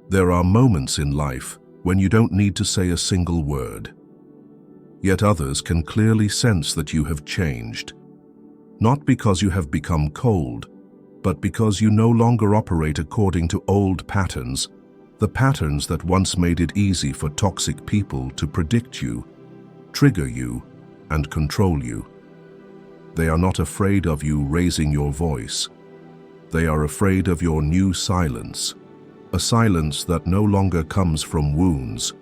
There are moments in life when you don't need to say a single word. Yet others can clearly sense that you have changed. Not because you have become cold, but because you no longer operate according to old patterns, the patterns that once made it easy for toxic people to predict you, trigger you, and control you. They are not afraid of you raising your voice. They are afraid of your new silence, a silence that no longer comes from wounds,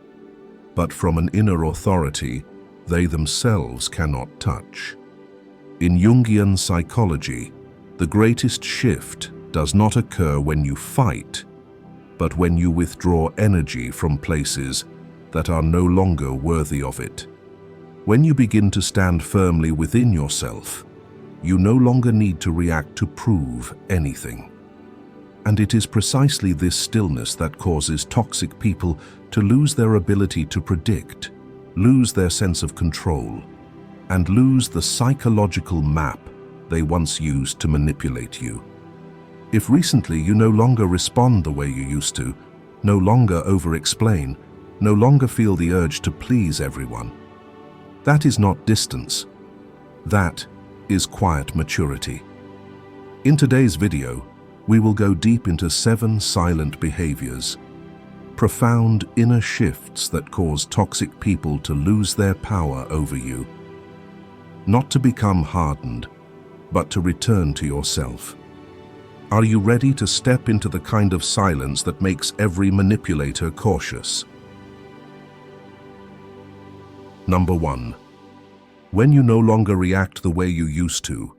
but from an inner authority they themselves cannot touch. In Jungian psychology, the greatest shift does not occur when you fight, but when you withdraw energy from places that are no longer worthy of it. When you begin to stand firmly within yourself, you no longer need to react to prove anything. And it is precisely this stillness that causes toxic people to lose their ability to predict, lose their sense of control, and lose the psychological map they once used to manipulate you. If recently you no longer respond the way you used to, no longer over-explain, no longer feel the urge to please everyone, that is not distance. That is quiet maturity. In today's video, we will go deep into 7 silent behaviors, profound inner shifts that cause toxic people to lose their power over you. Not to become hardened, but to return to yourself. Are you ready to step into the kind of silence that makes every manipulator cautious? Number 1. When you no longer react the way you used to.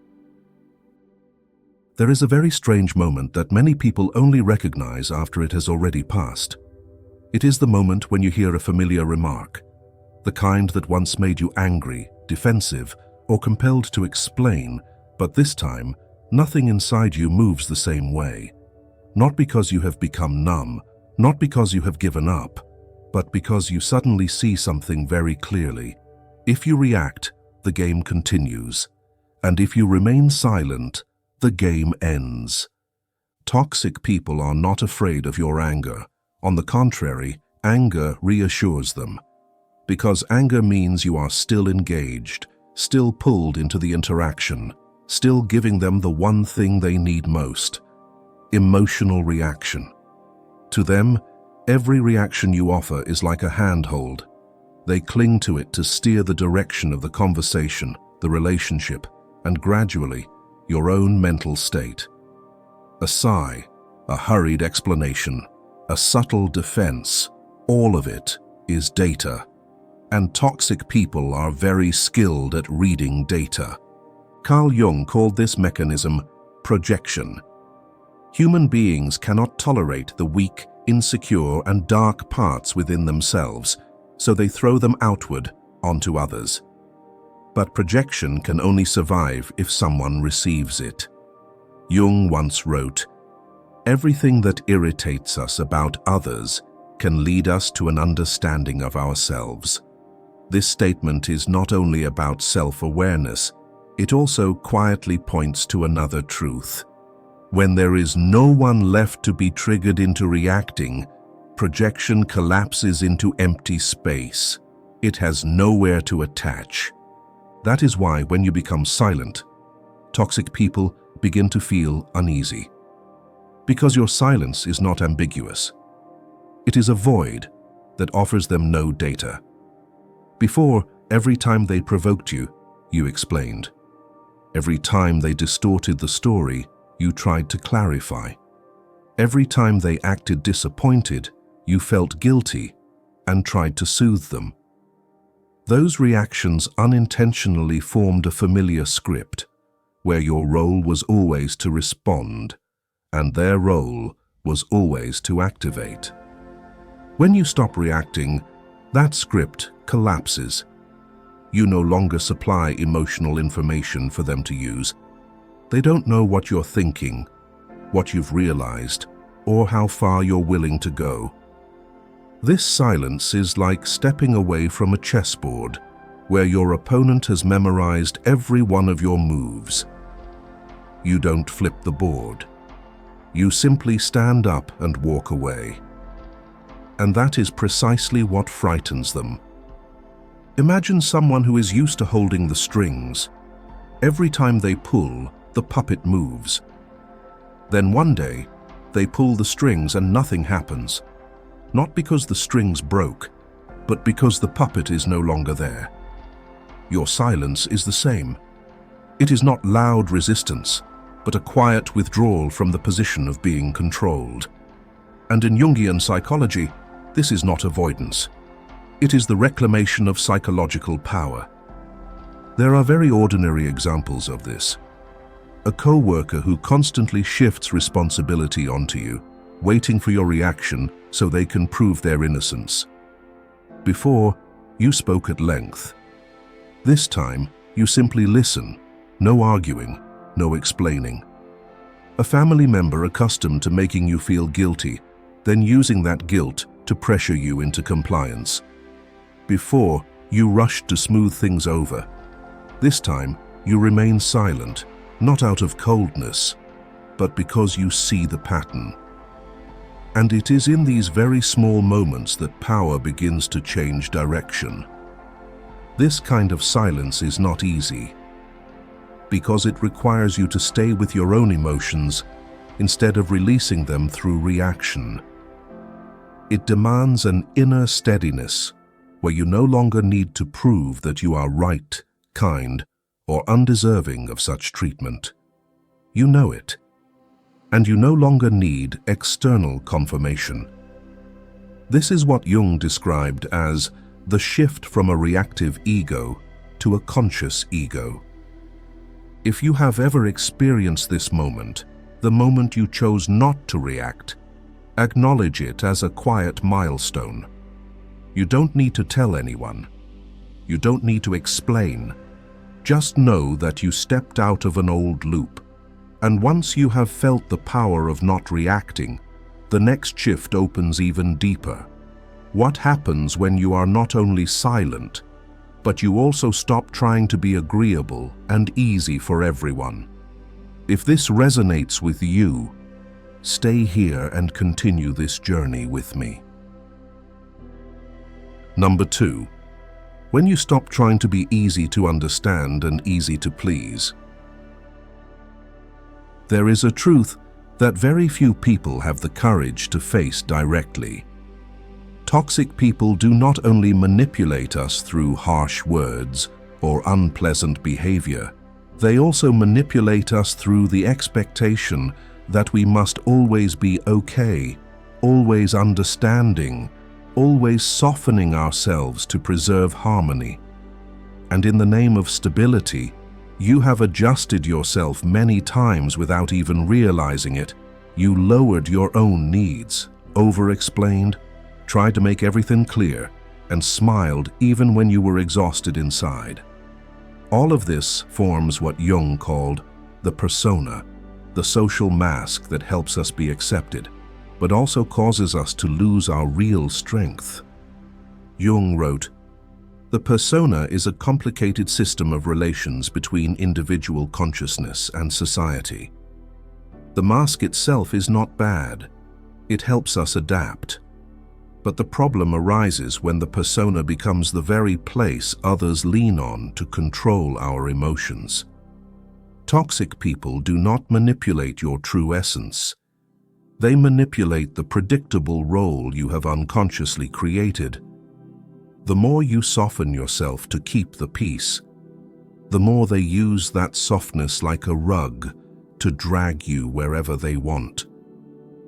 There is a very strange moment that many people only recognize after it has already passed. It is the moment when you hear a familiar remark, the kind that once made you angry, defensive, or compelled to explain, but this time, nothing inside you moves the same way. Not because you have become numb, not because you have given up, but because you suddenly see something very clearly. If you react, the game continues. And if you remain silent, the game ends. Toxic people are not afraid of your anger. On the contrary, anger reassures them. Because anger means you are still engaged, still pulled into the interaction, still giving them the one thing they need most: emotional reaction. To them, every reaction you offer is like a handhold. They cling to it to steer the direction of the conversation, the relationship, and gradually, your own mental state. A sigh, a hurried explanation, a subtle defense, all of it is data. And toxic people are very skilled at reading data. Carl Jung called this mechanism projection. Human beings cannot tolerate the weak, insecure, and dark parts within themselves, so they throw them outward onto others. But projection can only survive if someone receives it. Jung once wrote, "Everything that irritates us about others can lead us to an understanding of ourselves." This statement is not only about self-awareness, it also quietly points to another truth. When there is no one left to be triggered into reacting, projection collapses into empty space. It has nowhere to attach. That is why when you become silent, toxic people begin to feel uneasy. Because your silence is not ambiguous. It is a void that offers them no data. Before, every time they provoked you, you explained. Every time they distorted the story, you tried to clarify. Every time they acted disappointed, you felt guilty and tried to soothe them. Those reactions unintentionally formed a familiar script, where your role was always to respond, and their role was always to activate. When you stop reacting, that script collapses. You no longer supply emotional information for them to use. They don't know what you're thinking, what you've realized, or how far you're willing to go. This silence is like stepping away from a chessboard, where your opponent has memorized every one of your moves. You don't flip the board. You simply stand up and walk away. and that is precisely what frightens them. Imagine someone who is used to holding the strings. Every time they pull, the puppet moves. Then one day, they pull the strings and nothing happens. Not because the strings broke, but because the puppet is no longer there. Your silence is the same. It is not loud resistance, but a quiet withdrawal from the position of being controlled. And in Jungian psychology, this is not avoidance. It is the reclamation of psychological power. There are very ordinary examples of this. A co-worker who constantly shifts responsibility onto you, waiting for your reaction so they can prove their innocence. Before, you spoke at length. This time, you simply listen, no arguing, no explaining. A family member accustomed to making you feel guilty, then using that guilt to pressure you into compliance. Before, you rushed to smooth things over. This time, you remain silent, not out of coldness, but because you see the pattern. And it is in these very small moments that power begins to change direction. This kind of silence is not easy, because it requires you to stay with your own emotions instead of releasing them through reaction. It demands an inner steadiness where you no longer need to prove that you are right, kind, or undeserving of such treatment. You know it, and you no longer need external confirmation. This is what Jung described as the shift from a reactive ego to a conscious ego. If you have ever experienced this moment, the moment you chose not to react, acknowledge it as a quiet milestone. You don't need to tell anyone. You don't need to explain. Just know that you stepped out of an old loop. And once you have felt the power of not reacting, the next shift opens even deeper. What happens when you are not only silent, but you also stop trying to be agreeable and easy for everyone? If this resonates with you, stay here and continue this journey with me. Number 2. When you stop trying to be easy to understand and easy to please. There is a truth that very few people have the courage to face directly. Toxic people do not only manipulate us through harsh words or unpleasant behavior, they also manipulate us through the expectation that we must always be okay, always understanding, always softening ourselves to preserve harmony. And in the name of stability, you have adjusted yourself many times without even realizing it. You lowered your own needs, over-explained, tried to make everything clear, and smiled even when you were exhausted inside. All of this forms what Jung called the persona, the social mask that helps us be accepted, but also causes us to lose our real strength. Jung wrote, "The persona is a complicated system of relations between individual consciousness and society. The mask itself is not bad. It helps us adapt. But the problem arises when the persona becomes the very place others lean on to control our emotions. Toxic people do not manipulate your true essence. They manipulate the predictable role you have unconsciously created. The more you soften yourself to keep the peace, the more they use that softness like a rug to drag you wherever they want.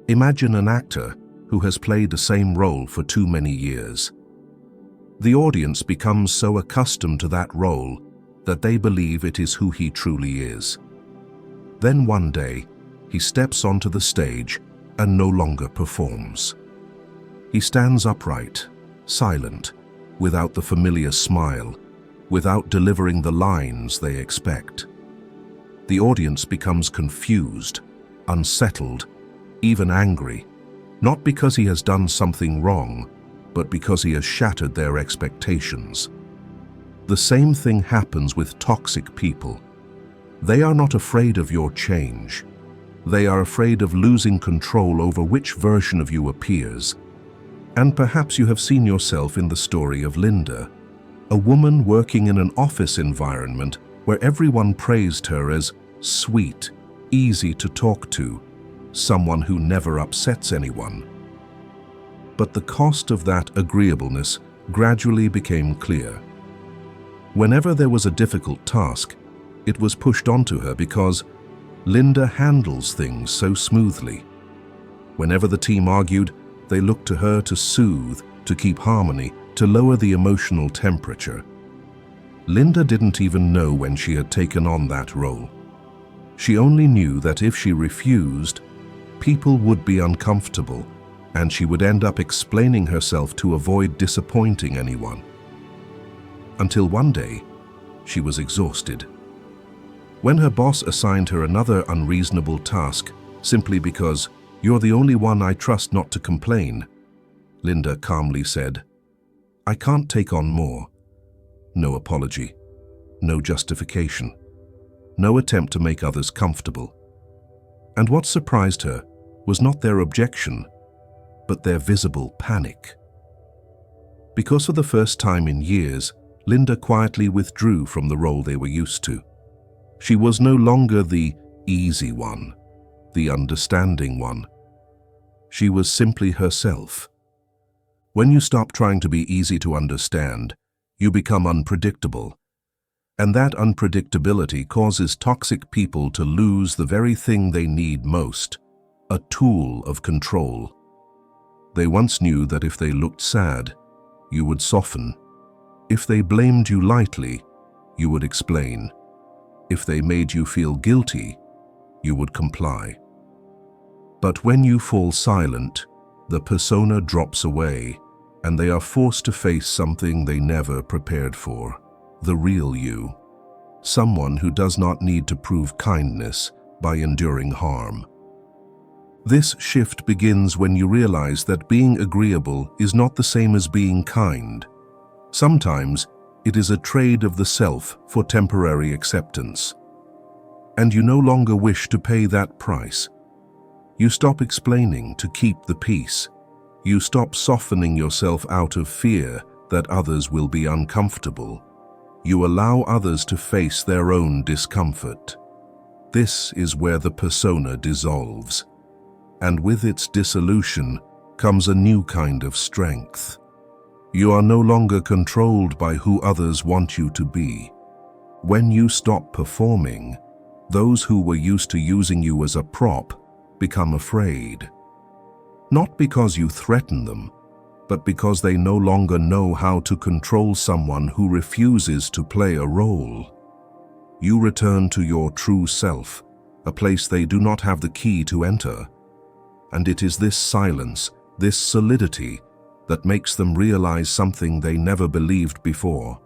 Imagine an actor who has played the same role for too many years. The audience becomes so accustomed to that role that they believe it is who he truly is. Then one day, he steps onto the stage and no longer performs. He stands upright, silent, without the familiar smile, without delivering the lines they expect. The audience becomes confused, unsettled, even angry, not because he has done something wrong, but because he has shattered their expectations. The same thing happens with toxic people. They are not afraid of your change. They are afraid of losing control over which version of you appears. And perhaps you have seen yourself in the story of Linda, a woman working in an office environment where everyone praised her as sweet, easy to talk to, someone who never upsets anyone. But the cost of that agreeableness gradually became clear. Whenever there was a difficult task, it was pushed onto her because Linda handles things so smoothly. Whenever the team argued, they looked to her to soothe, to keep harmony, to lower the emotional temperature. Linda didn't even know when she had taken on that role. She only knew that if she refused, people would be uncomfortable, and she would end up explaining herself to avoid disappointing anyone. Until one day, she was exhausted. When her boss assigned her another unreasonable task simply because "You're the only one I trust not to complain," Linda calmly said, "I can't take on more." No apology, no justification, no attempt to make others comfortable. And what surprised her was not their objection, but their visible panic. Because for the first time in years, Linda quietly withdrew from the role they were used to. She was no longer the easy one, the understanding one. She was simply herself. When you stop trying to be easy to understand, you become unpredictable. And that unpredictability causes toxic people to lose the very thing they need most, a tool of control. They once knew that if they looked sad, you would soften. If they blamed you lightly, you would explain. If they made you feel guilty, you would comply. But when you fall silent, the persona drops away, and they are forced to face something they never prepared for, the real you. Someone who does not need to prove kindness by enduring harm. This shift begins when you realize that being agreeable is not the same as being kind. Sometimes it is a trade of the self for temporary acceptance. And you no longer wish to pay that price. You stop explaining to keep the peace. You stop softening yourself out of fear that others will be uncomfortable. You allow others to face their own discomfort. This is where the persona dissolves. And with its dissolution comes a new kind of strength. You are no longer controlled by who others want you to be. When you stop performing, those who were used to using you as a prop become afraid. Not because you threaten them, but because they no longer know how to control someone who refuses to play a role. You return to your true self, a place they do not have the key to enter. And it is this silence, this solidity, that makes them realize something they never believed before.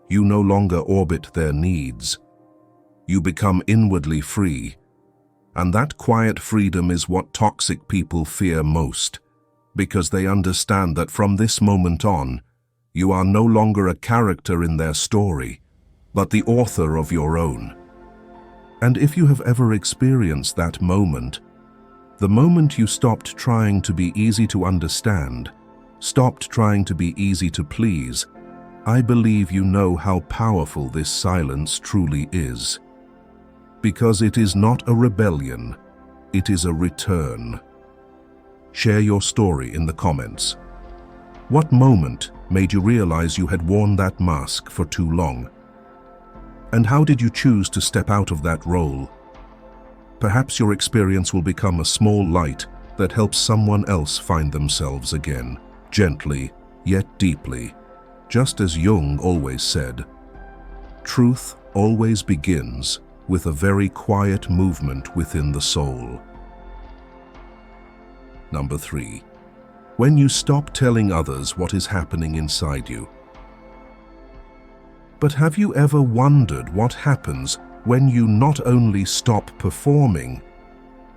You no longer orbit their needs. You become inwardly free. And that quiet freedom is what toxic people fear most, because they understand that from this moment on, you are no longer a character in their story, but the author of your own. And if you have ever experienced that moment, the moment you stopped trying to be easy to understand, stopped trying to be easy to please, I believe you know how powerful this silence truly is. Because it is not a rebellion, it is a return. Share your story in the comments. What moment made you realize you had worn that mask for too long? And how did you choose to step out of that role? Perhaps your experience will become a small light that helps someone else find themselves again, gently yet deeply. Just as Jung always said, truth always begins with a very quiet movement within the soul. Number 3. When you stop telling others what is happening inside you. But have you ever wondered what happens when you not only stop performing,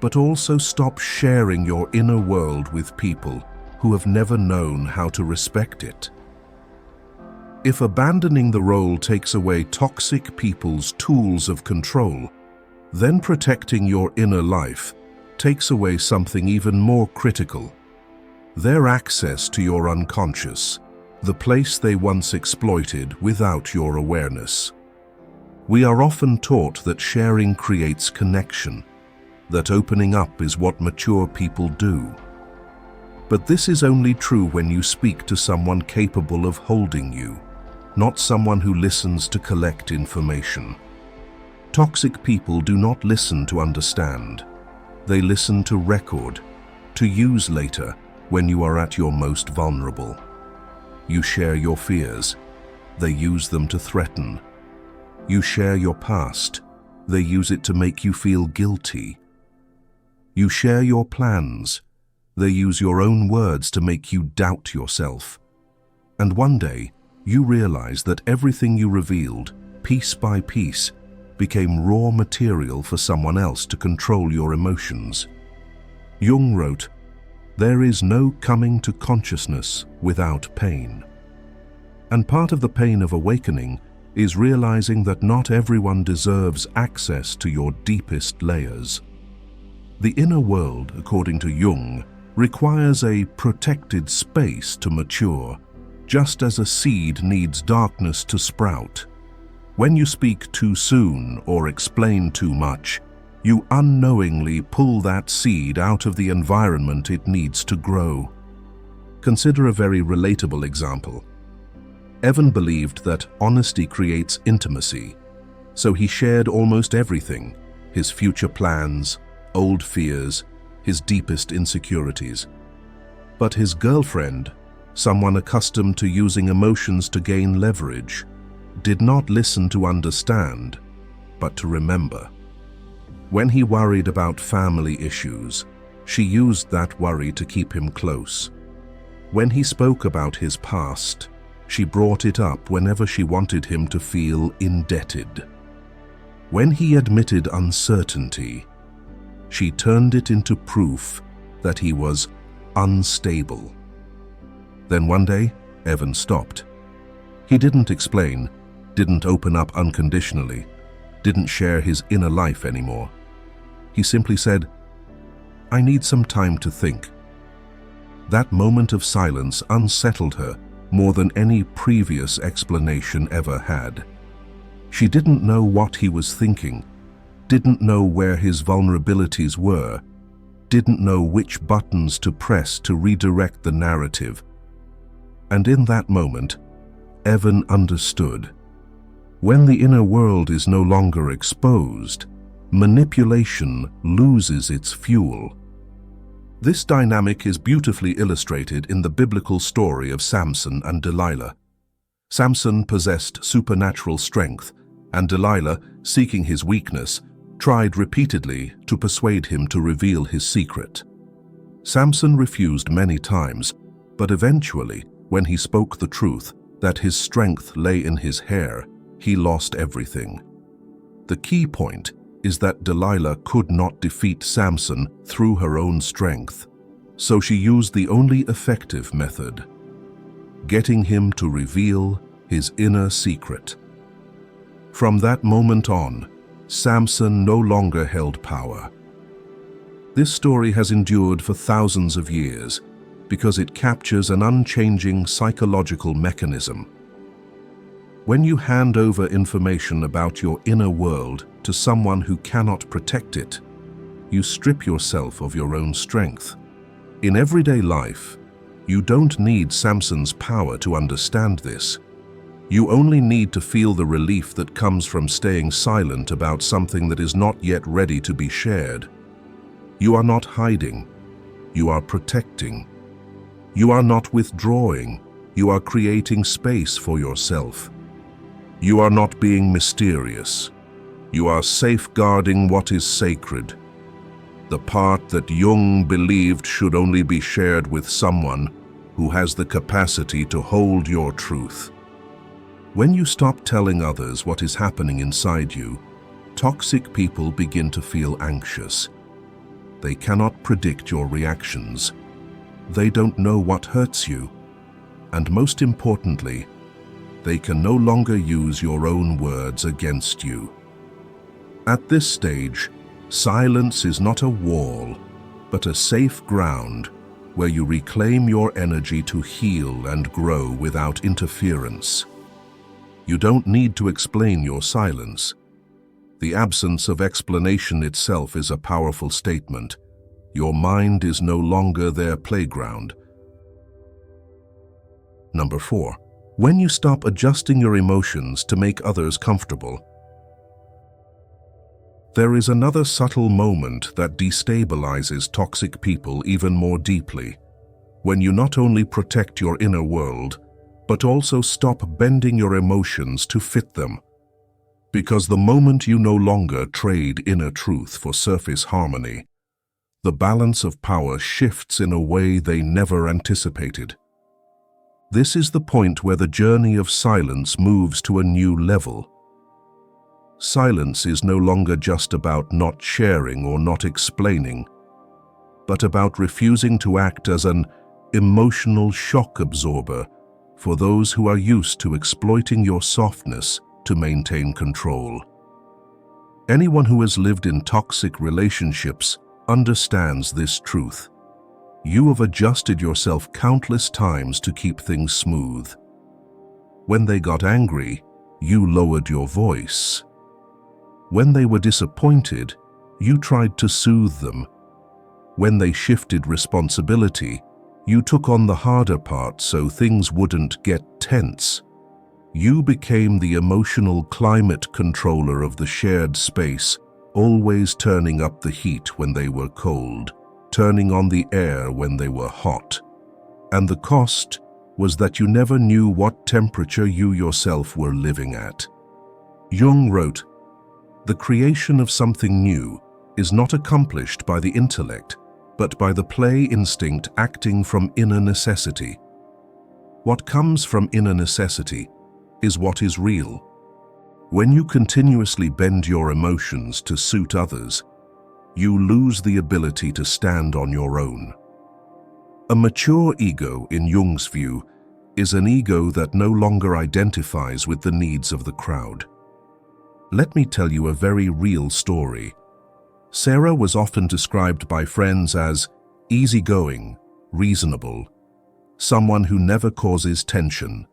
but also stop sharing your inner world with people who have never known how to respect it? If abandoning the role takes away toxic people's tools of control, then protecting your inner life takes away something even more critical, Their access to your unconscious, the place they once exploited without your awareness. We are often taught that sharing creates connection, that opening up is what mature people do. But this is only true when you speak to someone capable of holding you, not someone who listens to collect information. Toxic people do not listen to understand. They listen to record, to use later when you are at your most vulnerable. You share your fears. They use them to threaten. You share your past. They use it to make you feel guilty. You share your plans. They use your own words to make you doubt yourself. And one day, you realize that everything you revealed, piece by piece, became raw material for someone else to control your emotions. Jung wrote, "There is no coming to consciousness without pain." And part of the pain of awakening is realizing that not everyone deserves access to your deepest layers. The inner world, according to Jung, requires a protected space to mature, just as a seed needs darkness to sprout. When you speak too soon or explain too much, you unknowingly pull that seed out of the environment it needs to grow. Consider a very relatable example. Evan believed that honesty creates intimacy, so he shared almost everything: his future plans, old fears, his deepest insecurities. But his girlfriend, someone accustomed to using emotions to gain leverage, did not listen to understand, but to remember. When he worried about family issues, she used that worry to keep him close. When he spoke about his past, she brought it up whenever she wanted him to feel indebted. When he admitted uncertainty, she turned it into proof that he was unstable. Then one day, Evan stopped. He didn't explain, didn't open up unconditionally, didn't share his inner life anymore. He simply said, "I need some time to think." That moment of silence unsettled her more than any previous explanation ever had. She didn't know what he was thinking, didn't know where his vulnerabilities were, didn't know which buttons to press to redirect the narrative. And in that moment, Evan understood. When the inner world is no longer exposed, manipulation loses its fuel. This dynamic is beautifully illustrated in the biblical story of Samson and Delilah. Samson possessed supernatural strength, and Delilah, seeking his weakness, tried repeatedly to persuade him to reveal his secret. Samson refused many times, but eventually, when he spoke the truth, that his strength lay in his hair, he lost everything. The key point is that Delilah could not defeat Samson through her own strength, so she used the only effective method: getting him to reveal his inner secret. From that moment on, Samson no longer held power. This story has endured for thousands of years because it captures an unchanging psychological mechanism. When you hand over information about your inner world to someone who cannot protect it, you strip yourself of your own strength. In everyday life, you don't need Samson's power to understand this. You only need to feel the relief that comes from staying silent about something that is not yet ready to be shared. You are not hiding. You are protecting. You are not withdrawing. You are creating space for yourself. You are not being mysterious. You are safeguarding what is sacred. The part that Jung believed should only be shared with someone who has the capacity to hold your truth. When you stop telling others what is happening inside you, toxic people begin to feel anxious. They cannot predict your reactions. They don't know what hurts you. And most importantly, they can no longer use your own words against you. At this stage, silence is not a wall, but a safe ground where you reclaim your energy to heal and grow without interference. You don't need to explain your silence. The absence of explanation itself is a powerful statement. Your mind is no longer their playground. Number 4. When you stop adjusting your emotions to make others comfortable. There is another subtle moment that destabilizes toxic people even more deeply. When you not only protect your inner world, but also stop bending your emotions to fit them. Because the moment you no longer trade inner truth for surface harmony, the balance of power shifts in a way they never anticipated. This is the point where the journey of silence moves to a new level. Silence is no longer just about not sharing or not explaining, but about refusing to act as an emotional shock absorber for those who are used to exploiting your softness to maintain control. Anyone who has lived in toxic relationships understands this truth. You have adjusted yourself countless times to keep things smooth. When they got angry, you lowered your voice. When they were disappointed, you tried to soothe them. When they shifted responsibility, you took on the harder part so things wouldn't get tense. You became the emotional climate controller of the shared space, always turning up the heat when they were cold, turning on the air when they were hot. And the cost was that you never knew what temperature you yourself were living at. Jung wrote, "The creation of something new is not accomplished by the intellect, but by the play instinct acting from inner necessity. What comes from inner necessity is what is real. When you continuously bend your emotions to suit others, you lose the ability to stand on your own." A mature ego, in Jung's view, is an ego that no longer identifies with the needs of the crowd. Let me tell you a very real story. Sarah was often described by friends as easygoing, reasonable, someone who never causes tension.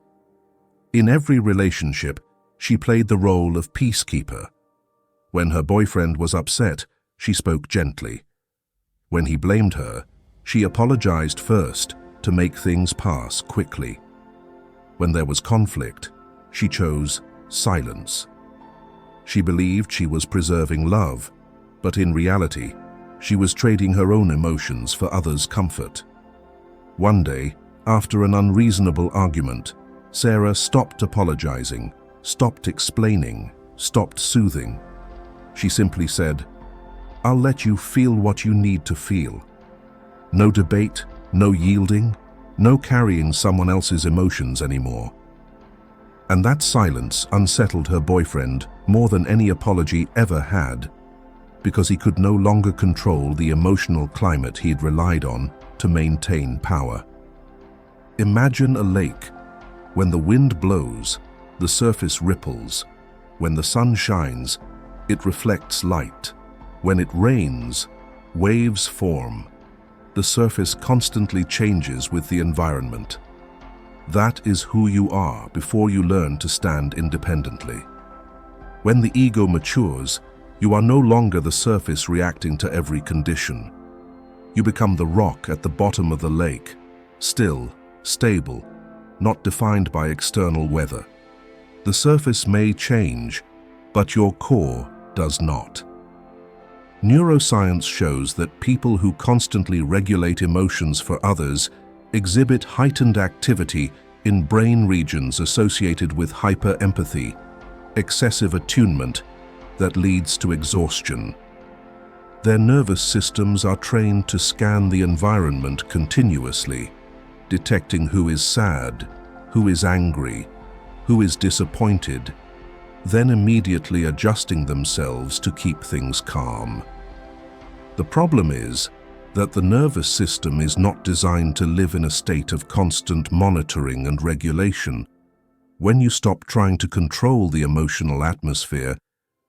In every relationship, she played the role of peacekeeper. When her boyfriend was upset, she spoke gently. When he blamed her, she apologized first to make things pass quickly. When there was conflict, she chose silence. She believed she was preserving love, but in reality, she was trading her own emotions for others' comfort. One day, after an unreasonable argument, Sarah stopped apologizing, stopped explaining, stopped soothing. She simply said, "I'll let you feel what you need to feel." No debate, no yielding, no carrying someone else's emotions anymore. And that silence unsettled her boyfriend more than any apology ever had, because he could no longer control the emotional climate he'd relied on to maintain power. Imagine a lake. When the wind blows, the surface ripples. When the sun shines, it reflects light. When it rains, waves form. The surface constantly changes with the environment. That is who you are before you learn to stand independently. When the ego matures, you are no longer the surface reacting to every condition. You become the rock at the bottom of the lake, still, stable, not defined by external weather. The surface may change, but your core does not. Neuroscience shows that people who constantly regulate emotions for others exhibit heightened activity in brain regions associated with hyperempathy, excessive attunement that leads to exhaustion. Their nervous systems are trained to scan the environment continuously, detecting who is sad, who is angry, who is disappointed, then immediately adjusting themselves to keep things calm. The problem is that the nervous system is not designed to live in a state of constant monitoring and regulation. When you stop trying to control the emotional atmosphere,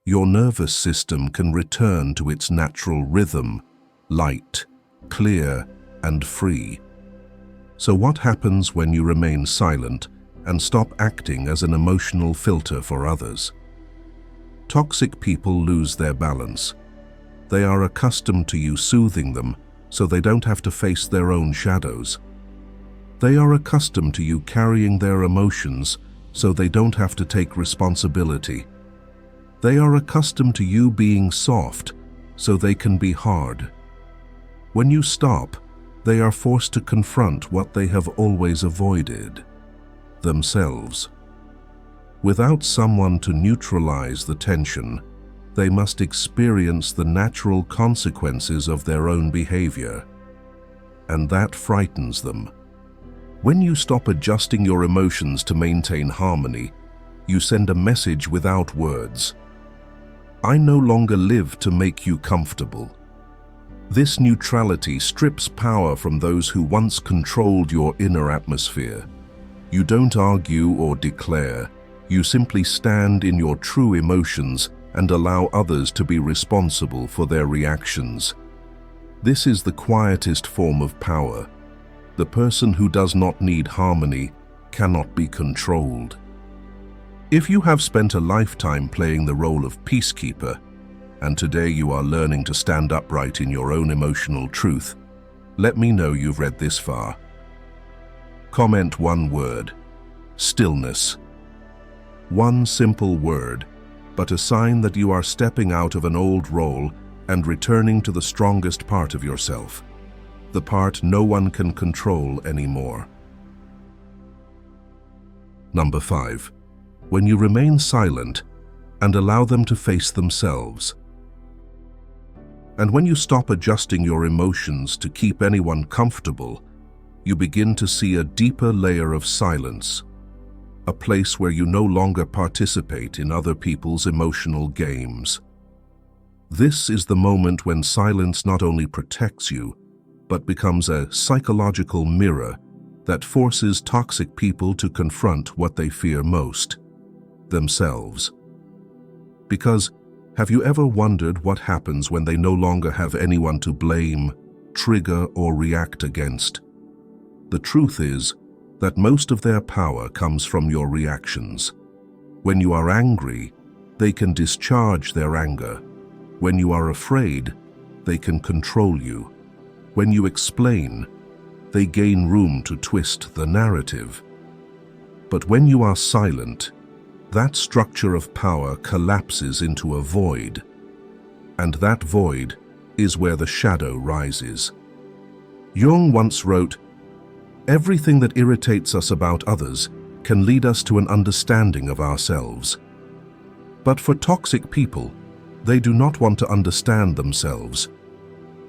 your nervous system can return to its natural rhythm, light, clear, and free. So what happens when you remain silent and stop acting as an emotional filter for others? Toxic people lose their balance. They are accustomed to you soothing them so they don't have to face their own shadows. They are accustomed to you carrying their emotions so they don't have to take responsibility. They are accustomed to you being soft so they can be hard. When you stop, they are forced to confront what they have always avoided: themselves. Without someone to neutralize the tension, they must experience the natural consequences of their own behavior. And that frightens them. When you stop adjusting your emotions to maintain harmony, you send a message without words. I no longer live to make you comfortable. This neutrality strips power from those who once controlled your inner atmosphere. You don't argue or declare. You simply stand in your true emotions and allow others to be responsible for their reactions. This is the quietest form of power. The person who does not need harmony cannot be controlled. If you have spent a lifetime playing the role of peacekeeper, and today you are learning to stand upright in your own emotional truth, let me know you've read this far. Comment one word: stillness. One simple word, but a sign that you are stepping out of an old role and returning to the strongest part of yourself, the part no one can control anymore. Number 5. When you remain silent and allow them to face themselves. And when you stop adjusting your emotions to keep anyone comfortable, you begin to see a deeper layer of silence, a place where you no longer participate in other people's emotional games. This is the moment when silence not only protects you, but becomes a psychological mirror that forces toxic people to confront what they fear most: themselves. Because have you ever wondered what happens when they no longer have anyone to blame, trigger, or react against? The truth is that most of their power comes from your reactions. When you are angry, they can discharge their anger. When you are afraid, they can control you. When you explain, they gain room to twist the narrative. But when you are silent, that structure of power collapses into a void, and that void is where the shadow rises. Jung once wrote, "Everything that irritates us about others can lead us to an understanding of ourselves." But for toxic people, they do not want to understand themselves.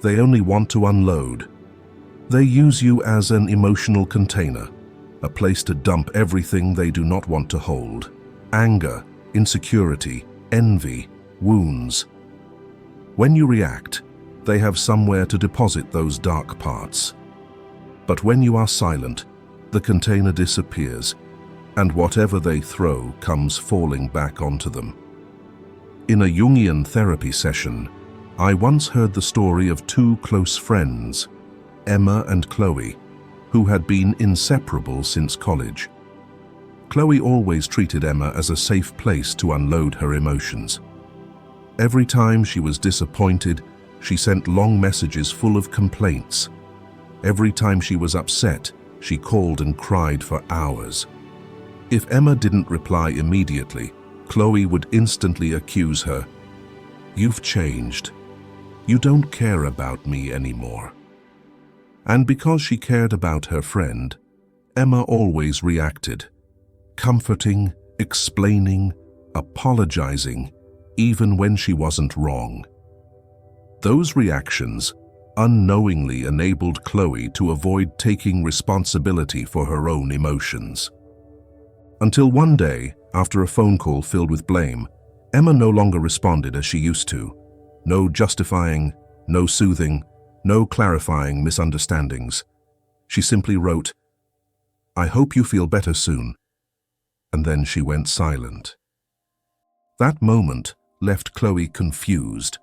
They only want to unload. They use you as an emotional container, a place to dump everything they do not want to hold: anger, insecurity, envy, wounds. When you react, they have somewhere to deposit those dark parts. But when you are silent, the container disappears, and whatever they throw comes falling back onto them. In a Jungian therapy session, I once heard the story of two close friends, Emma and Chloe, who had been inseparable since college. Chloe always treated Emma as a safe place to unload her emotions. Every time she was disappointed, she sent long messages full of complaints. Every time she was upset, she called and cried for hours. If Emma didn't reply immediately, Chloe would instantly accuse her. "You've changed. You don't care about me anymore." And because she cared about her friend, Emma always reacted, comforting, explaining, apologizing, even when she wasn't wrong. Those reactions unknowingly enabled Chloe to avoid taking responsibility for her own emotions. Until one day, after a phone call filled with blame, Emma no longer responded as she used to. No justifying, no soothing, no clarifying misunderstandings. She simply wrote, "I hope you feel better soon." And then she went silent. That moment left Chloe confused.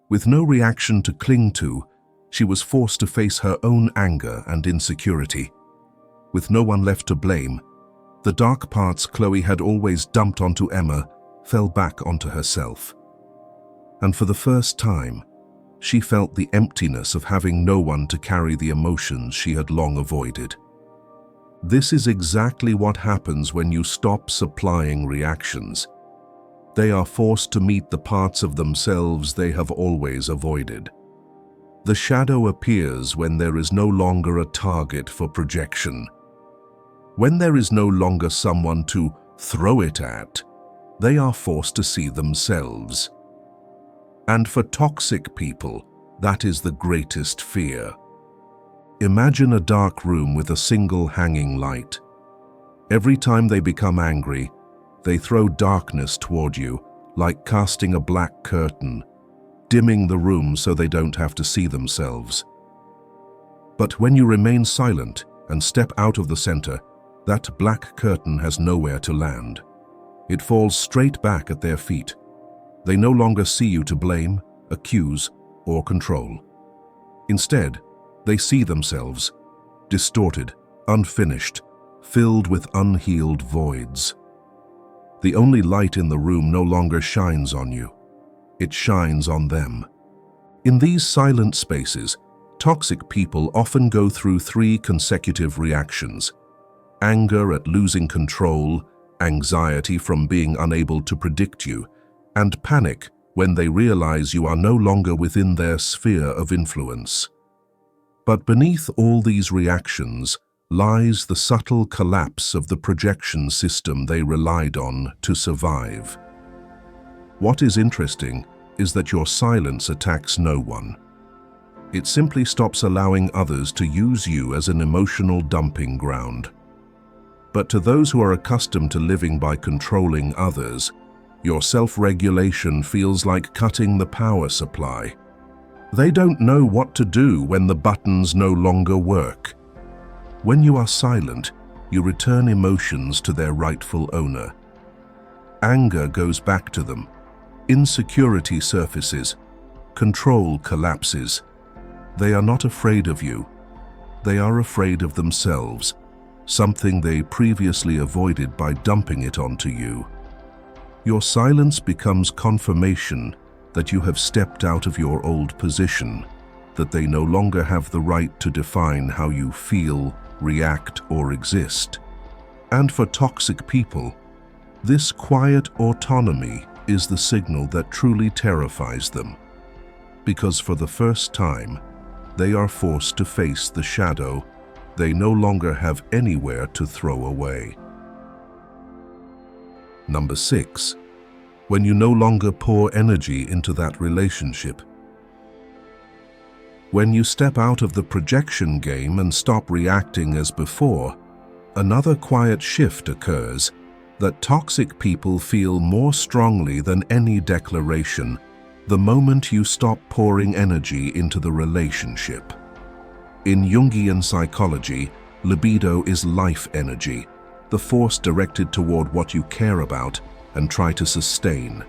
With no reaction to cling to, she was forced to face her own anger and insecurity. with no one left to blame, the dark parts Chloe had always dumped onto Emma fell back onto herself. And for the first time, she felt the emptiness of having no one to carry the emotions she had long avoided. This is exactly what happens when you stop supplying reactions. They are forced to meet the parts of themselves they have always avoided. The shadow appears when there is no longer a target for projection. When there is no longer someone to throw it at, they are forced to see themselves. And for toxic people, that is the greatest fear. Imagine a dark room with a single hanging light. Every time they become angry, they throw darkness toward you, like casting a black curtain, dimming the room so they don't have to see themselves. But when you remain silent and step out of the center, that black curtain has nowhere to land. It falls straight back at their feet. They no longer see you to blame, accuse, or control. Instead, they see themselves, distorted, unfinished, filled with unhealed voids. The only light in the room no longer shines on you. It shines on them. In these silent spaces, toxic people often go through 3 consecutive reactions: anger at losing control, anxiety from being unable to predict you, and panic when they realize you are no longer within their sphere of influence. But beneath all these reactions lies the subtle collapse of the projection system they relied on to survive. What is interesting is that your silence attacks no one. It simply stops allowing others to use you as an emotional dumping ground. But to those who are accustomed to living by controlling others, your self-regulation feels like cutting the power supply. They don't know what to do when the buttons no longer work. When you are silent, you return emotions to their rightful owner. Anger goes back to them. Insecurity surfaces. Control collapses. They are not afraid of you. They are afraid of themselves, something they previously avoided by dumping it onto you. Your silence becomes confirmation that you have stepped out of your old position, that they no longer have the right to define how you feel, react, or exist. And for toxic people, this quiet autonomy is the signal that truly terrifies them, because for the first time, they are forced to face the shadow they no longer have anywhere to throw away. Number 6. When you no longer pour energy into that relationship. When you step out of the projection game and stop reacting as before, another quiet shift occurs that toxic people feel more strongly than any declaration the moment you stop pouring energy into the relationship. In Jungian psychology, libido is life energy, the force directed toward what you care about and try to sustain.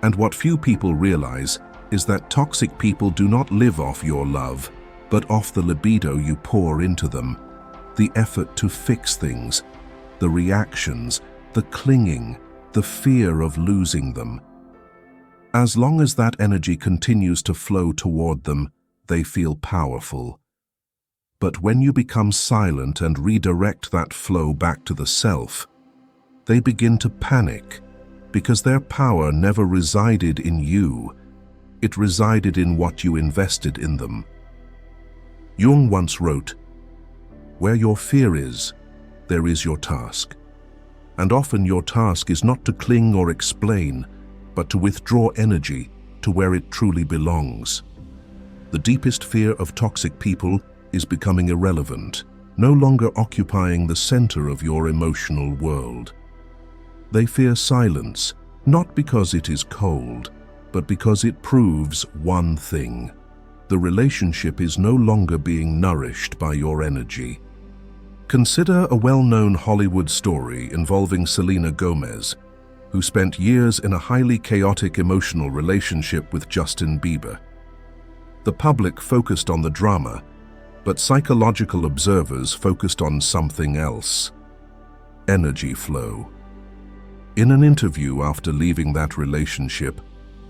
And what few people realize is that toxic people do not live off your love, but off the libido you pour into them, the effort to fix things, the reactions, the clinging, the fear of losing them. As long as that energy continues to flow toward them, they feel powerful. But when you become silent and redirect that flow back to the self, they begin to panic, because their power never resided in you. It resided in what you invested in them. Jung once wrote, "Where your fear is, there is your task." And often your task is not to cling or explain, but to withdraw energy to where it truly belongs. The deepest fear of toxic people is becoming irrelevant, no longer occupying the center of your emotional world. They fear silence, not because it is cold, but because it proves one thing: the relationship is no longer being nourished by your energy. Consider a well-known Hollywood story involving Selena Gomez, who spent years in a highly chaotic emotional relationship with Justin Bieber. The public focused on the drama, But psychological observers focused on something else: energy flow. In an interview after leaving that relationship,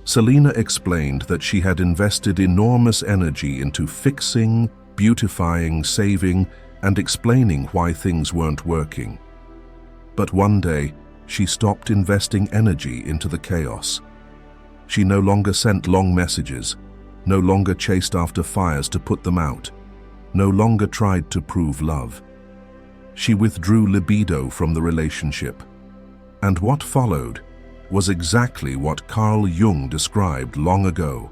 Selena explained that she had invested enormous energy into fixing, beautifying, saving, and explaining why things weren't working. But one day, she stopped investing energy into the chaos. She no longer sent long messages, no longer chased after fires to put them out, no longer tried to prove love. She withdrew libido from the relationship. And what followed was exactly what Carl Jung described long ago.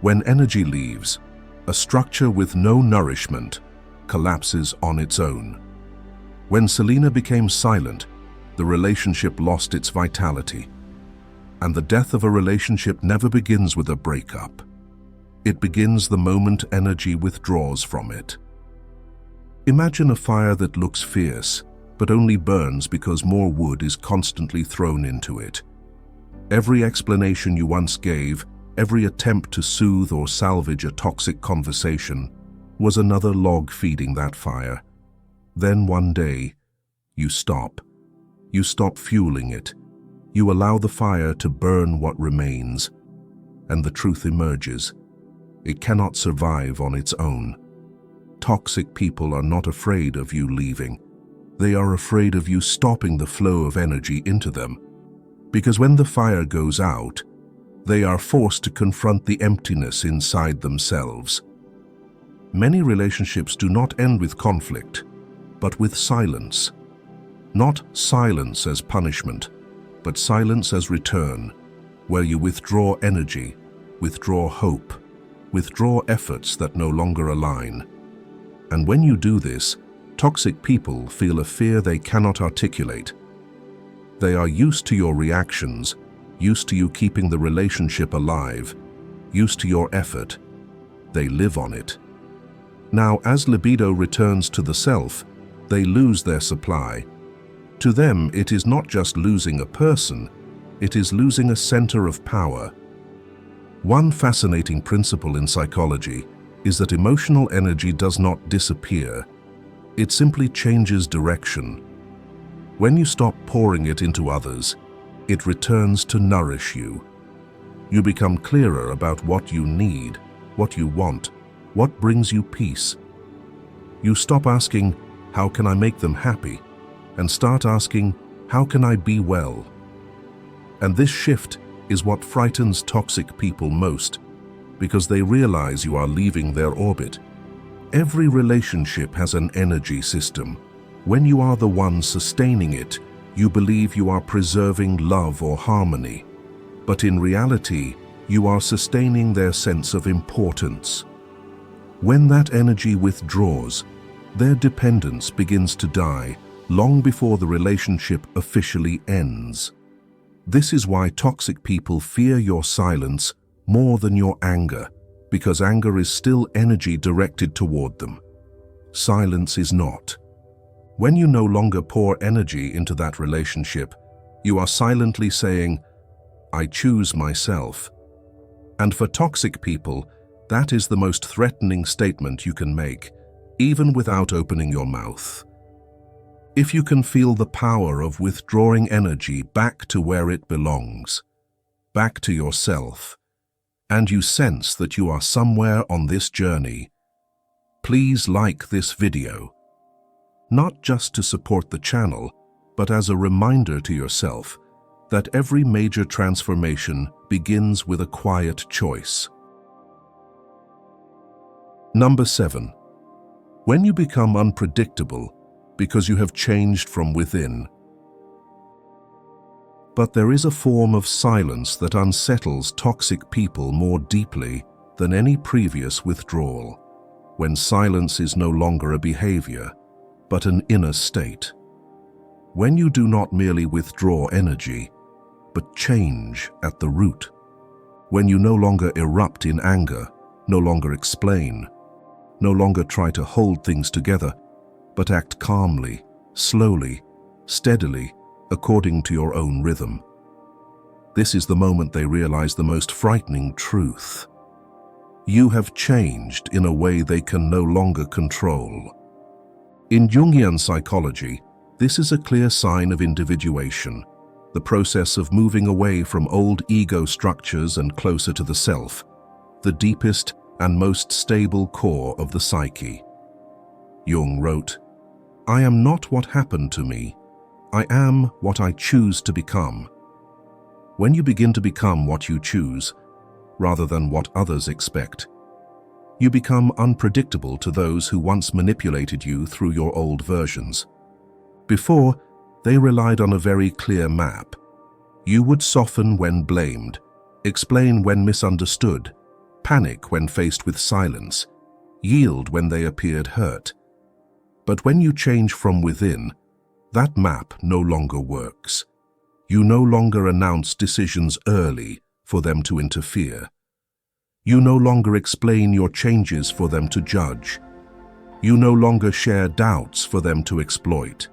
When energy leaves, a structure with no nourishment collapses on its own. When Selena became silent, the relationship lost its vitality. And the death of a relationship never begins with a breakup. It begins the moment energy withdraws from it. Imagine a fire that looks fierce, but only burns because more wood is constantly thrown into it. Every explanation you once gave, every attempt to soothe or salvage a toxic conversation, was another log feeding that fire. Then one day, you stop. You stop fueling it. You allow the fire to burn what remains, and the truth emerges. It cannot survive on its own. Toxic people are not afraid of you leaving. They are afraid of you stopping the flow of energy into them. Because when the fire goes out, they are forced to confront the emptiness inside themselves. Many relationships do not end with conflict, but with silence. Not silence as punishment, but silence as return, where you withdraw energy, withdraw hope, withdraw efforts that no longer align. And when you do this, toxic people feel a fear they cannot articulate. They are used to your reactions, used to you keeping the relationship alive, used to your effort. They live on it. Now, as libido returns to the self, they lose their supply. To them, it is not just losing a person, it is losing a center of power. One fascinating principle in psychology is that emotional energy does not disappear. It simply changes direction. When you stop pouring it into others, it returns to nourish you. You become clearer about what you need, what you want, what brings you peace. You stop asking, "How can I make them happy?" and start asking, "How can I be well?" And this shift is what frightens toxic people most, because they realize you are leaving their orbit. Every relationship has an energy system. When you are the one sustaining it, you believe you are preserving love or harmony. But in reality, you are sustaining their sense of importance. When that energy withdraws, their dependence begins to die long before the relationship officially ends. This is why toxic people fear your silence more than your anger, because anger is still energy directed toward them. Silence is not. When you no longer pour energy into that relationship, you are silently saying, "I choose myself." And for toxic people, that is the most threatening statement you can make, even without opening your mouth. If you can feel the power of withdrawing energy back to where it belongs, back to yourself, and you sense that you are somewhere on this journey, please like this video. Not just to support the channel, but as a reminder to yourself that every major transformation begins with a quiet choice. Number 7. When you become unpredictable because you have changed from within. But there is a form of silence that unsettles toxic people more deeply than any previous withdrawal, when silence is no longer a behavior, but an inner state. When you do not merely withdraw energy, but change at the root. When you no longer erupt in anger, no longer explain, no longer try to hold things together, but act calmly, slowly, steadily, according to your own rhythm. This is the moment they realize the most frightening truth. You have changed in a way they can no longer control. In Jungian psychology, this is a clear sign of individuation, the process of moving away from old ego structures and closer to the self, the deepest and most stable core of the psyche. Jung wrote, "I am not what happened to me. I am what I choose to become." When you begin to become what you choose, rather than what others expect, you become unpredictable to those who once manipulated you through your old versions. Before, they relied on a very clear map. You would soften when blamed, explain when misunderstood, panic when faced with silence, yield when they appeared hurt. But when you change from within, that map no longer works. You no longer announce decisions early for them to interfere. You no longer explain your changes for them to judge. You no longer share doubts for them to exploit.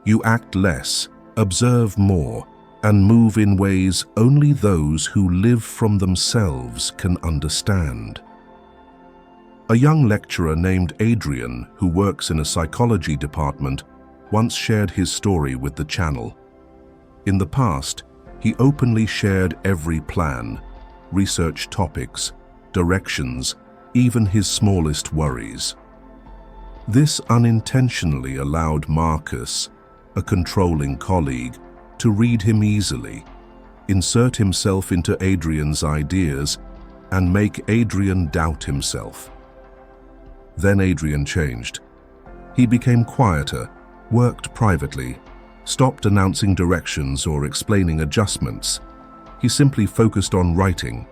You act less, observe more, and move in ways only those who live from themselves can understand. A young lecturer named Adrian, who works in a psychology department, once shared his story with the channel. In the past, he openly shared every plan, research topics, directions, even his smallest worries. This unintentionally allowed Marcus, a controlling colleague, to read him easily, insert himself into Adrian's ideas, and make Adrian doubt himself. Then Adrian changed. He became quieter, worked privately, stopped announcing directions or explaining adjustments. He simply focused on writing,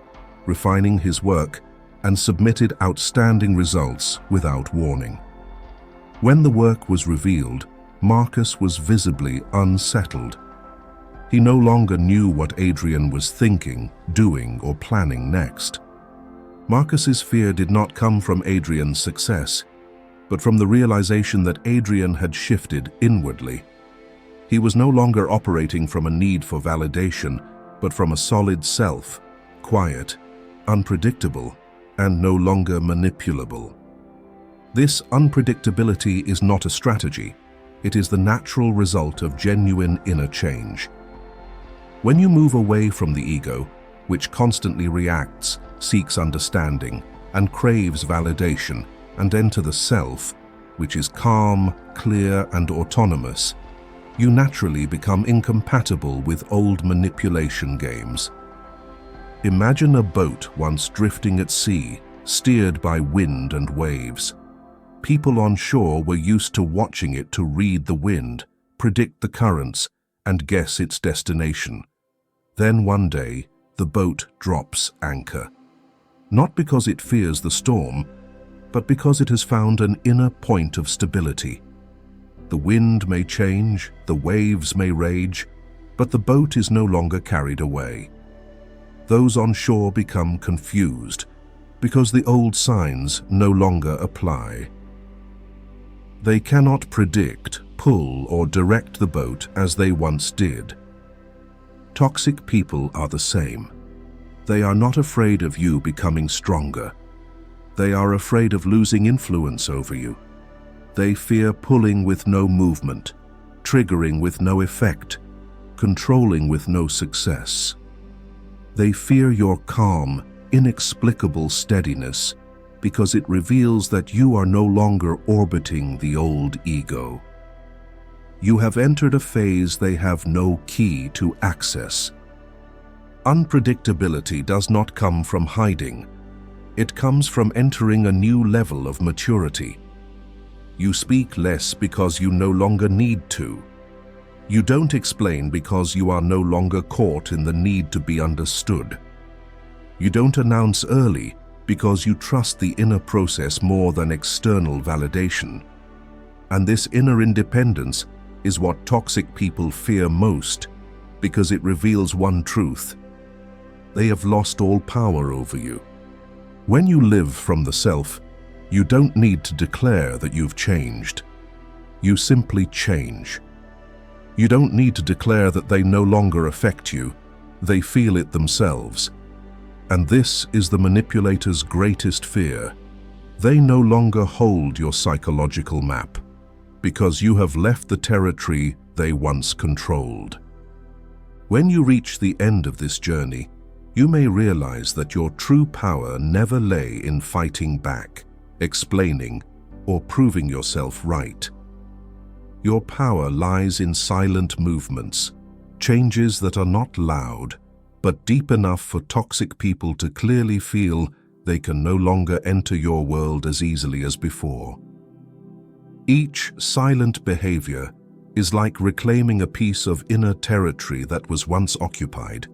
refining his work, and submitted outstanding results without warning. When the work was revealed, Marcus was visibly unsettled. He no longer knew what Adrian was thinking, doing, or planning next. Marcus's fear did not come from Adrian's success, but from the realization that Adrian had shifted inwardly. He was no longer operating from a need for validation, but from a solid self, quiet, unpredictable, and no longer manipulable. This unpredictability is not a strategy. It is the natural result of genuine inner change. When you move away from the ego, which constantly reacts, seeks understanding, and craves validation, and enter the self, which is calm, clear, and autonomous, you naturally become incompatible with old manipulation games. Imagine a boat once drifting at sea, steered by wind and waves. People on shore were used to watching it to read the wind, predict the currents, and guess its destination. Then one day, the boat drops anchor. Not because it fears the storm, but because it has found an inner point of stability. The wind may change, the waves may rage, but the boat is no longer carried away. Those on shore become confused because the old signs no longer apply. They cannot predict, pull, or direct the boat as they once did. Toxic people are the same. They are not afraid of you becoming stronger. They are afraid of losing influence over you. They fear pulling with no movement, triggering with no effect, controlling with no success. They fear your calm, inexplicable steadiness because it reveals that you are no longer orbiting the old ego. You have entered a phase they have no key to access. Unpredictability does not come from hiding. It comes from entering a new level of maturity. You speak less because you no longer need to. You don't explain because you are no longer caught in the need to be understood. You don't announce early because you trust the inner process more than external validation. And this inner independence is what toxic people fear most because it reveals one truth. They have lost all power over you. When you live from the self, you don't need to declare that you've changed. You simply change. You don't need to declare that they no longer affect you. They feel it themselves. And this is the manipulator's greatest fear. They no longer hold your psychological map, because you have left the territory they once controlled. When you reach the end of this journey, you may realize that your true power never lay in fighting back, explaining, or proving yourself right. Your power lies in silent movements, changes that are not loud, but deep enough for toxic people to clearly feel they can no longer enter your world as easily as before. Each silent behavior is like reclaiming a piece of inner territory that was once occupied.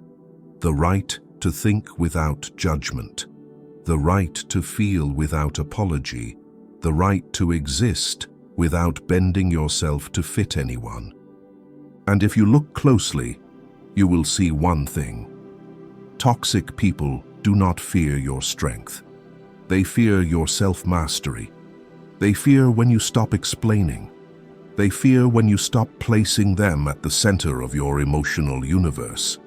The right to think without judgment, the right to feel without apology, the right to exist without bending yourself to fit anyone. And if you look closely, you will see one thing. Toxic people do not fear your strength. They fear your self-mastery. They fear when you stop explaining. They fear when you stop placing them at the center of your emotional universe.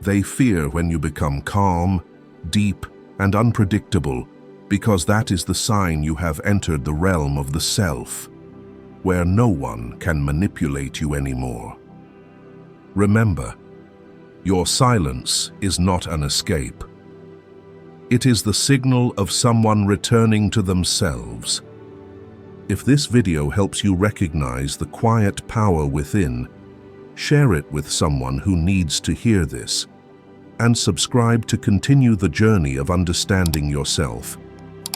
They fear when you become calm, deep, and unpredictable, because that is the sign you have entered the realm of the self, where no one can manipulate you anymore. Remember, your silence is not an escape. It is the signal of someone returning to themselves. If this video helps you recognize the quiet power within, share it with someone who needs to hear this, and subscribe to continue the journey of understanding yourself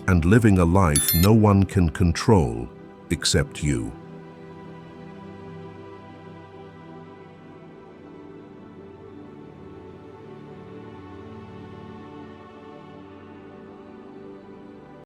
and living a life no one can control except you.